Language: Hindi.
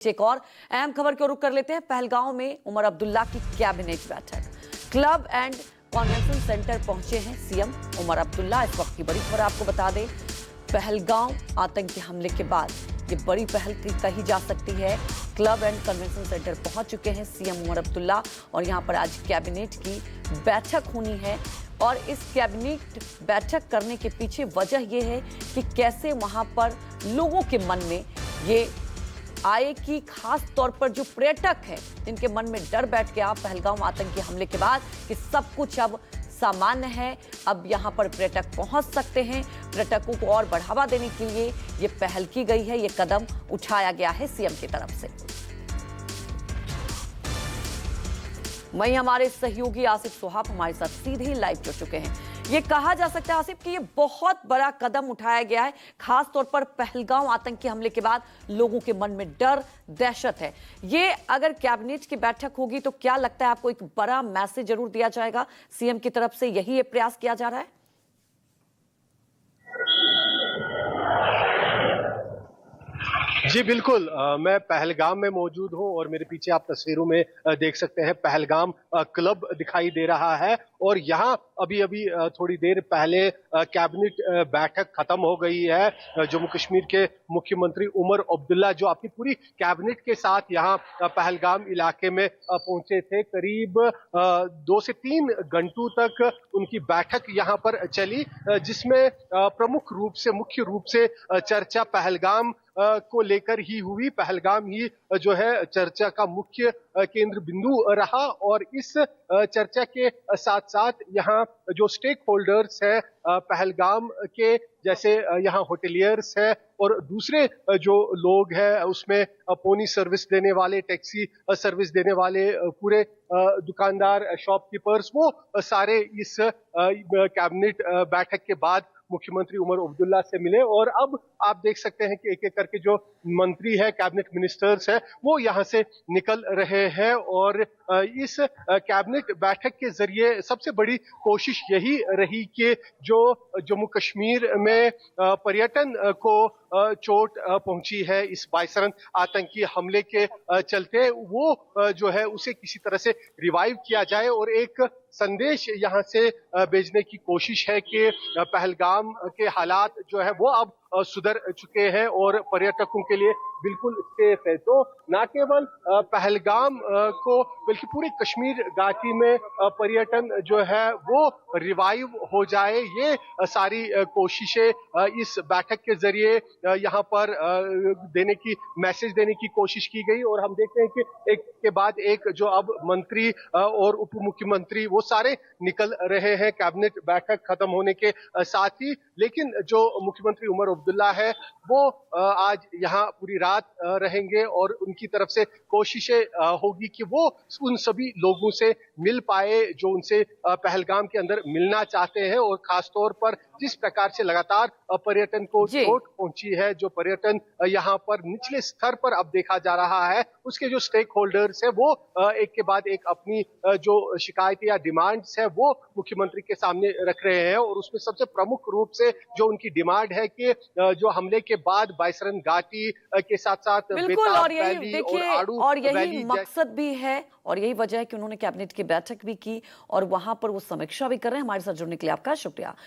एक और अहम खबर को रुख कर लेते हैं। पहलगांव में उमर अब्दुल्ला की कैबिनेट बैठक, क्लब एंड कन्वेंशन सेंटर पहुंचे हैं सीएम उमर अब्दुल्ला। इस वक्त की बड़ी खबर आपको बता दें, पहलगांव आतंकी हमले के बाद ये बड़ी पहल कही जा सकती है। क्लब एंड कन्वेंशन सेंटर पहुंच चुके हैं सीएम उमर अब्दुल्ला और यहां पर आज कैबिनेट की बैठक होनी है। और इस कैबिनेट बैठक करने के पीछे वजह यह है कि कैसे वहां पर लोगों के मन में ये आए कि खास तौर पर जो पर्यटक हैं जिनके मन में डर बैठ गया पहलगांव आतंकी हमले के बाद कि सब कुछ अब सामान्य है, अब यहां पर पर्यटक पहुंच सकते हैं। पर्यटकों को और बढ़ावा देने के लिए ये पहल की गई है, ये कदम उठाया गया है सीएम की तरफ से। वहीं हमारे सहयोगी आसिफ सुहाब हमारे साथ सीधे लाइव जुड़ चुके हैं। ये कहा जा सकता है आसिफ कि ये बहुत बड़ा कदम उठाया गया है, खास तौर पर पहलगांव आतंकी हमले के बाद लोगों के मन में डर दहशत है। ये अगर कैबिनेट की बैठक होगी तो क्या लगता है आपको एक बड़ा मैसेज जरूर दिया जाएगा सीएम की तरफ से, यही ये प्रयास किया जा रहा है? जी बिल्कुल, मैं पहलगाम में मौजूद हूं और मेरे पीछे आप तस्वीरों में देख सकते हैं पहलगाम क्लब दिखाई दे रहा है। और यहां अभी अभी थोड़ी देर पहले कैबिनेट बैठक खत्म हो गई है। जम्मू कश्मीर के मुख्यमंत्री उमर अब्दुल्ला जो अपनी पूरी कैबिनेट के साथ यहां पहलगाम इलाके में पहुंचे थे। करीब 2 से 3 घंटों तक उनकी बैठक यहां पर चली, जिसमें मुख्य रूप से चर्चा पहलगाम को लेकर ही हुई। पहलगाम ही जो है चर्चा का मुख्य केंद्र बिंदु रहा। और इस चर्चा के साथ साथ यहाँ जो स्टेक होल्डर्स हैं पहलगाम के, जैसे यहाँ होटेलियर्स है और दूसरे जो लोग हैं उसमें पोनी सर्विस देने वाले, टैक्सी सर्विस देने वाले, पूरे दुकानदार, शॉपकीपर्स, वो सारे इस कैबिनेट बैठक के बाद मुख्यमंत्री उमर अब्दुल्ला से मिले। और अब आप देख सकते हैं कि एक एक करके जो मंत्री है, कैबिनेट मिनिस्टर्स है, वो यहाँ से निकल रहे हैं। और इस कैबिनेट बैठक के जरिए सबसे बड़ी कोशिश यही रही कि जो जम्मू कश्मीर में पर्यटन को चोट पहुंची है इस बाइसरन आतंकी हमले के चलते, वो जो है उसे किसी तरह से रिवाइव किया जाए और एक संदेश यहां से भेजने की कोशिश है कि पहलगाम के हालात जो है वो अब सुधर चुके हैं और पर्यटकों के लिए बिल्कुल सेफ है। तो न केवल पहलगाम को बल्कि पूरी कश्मीर घाटी में पर्यटन जो है वो रिवाइव हो जाए, ये सारी कोशिशें इस बैठक के जरिए यहाँ पर मैसेज देने की कोशिश की गई। और हम देखते हैं कि एक के बाद एक जो अब मंत्री और उप मुख्यमंत्री वो सारे निकल रहे हैं कैबिनेट बैठक खत्म होने के साथ ही। लेकिन जो मुख्यमंत्री उमर अब्दुल्ला है वो आज यहाँ पूरी रात रहेंगे और उनकी तरफ से कोशिशें होगी कि वो उन सभी लोगों से मिल पाए जो उनसे पहलगाम के अंदर मिलना चाहते हैं। और खासतौर पर जिस प्रकार से लगातार पर्यटन को चोट पहुंची है, जो पर्यटन यहाँ पर निचले स्तर पर अब देखा जा रहा है, उसके जो स्टेक होल्डर्स है वो एक के बाद एक अपनी जो शिकायत या डिमांड्स है वो मुख्यमंत्री के सामने रख रहे हैं। और उसमें सबसे प्रमुख रूप से जो उनकी डिमांड है कि जो हमले के बाद बाइसरन घाटी के साथ साथ बिल्कुल, और यही देखिए, और यही मकसद भी है और यही वजह है कि उन्होंने कैबिनेट की बैठक भी की और वहां पर वो समीक्षा भी कर रहे हैं। हमारे साथ जुड़ने के लिए आपका शुक्रिया।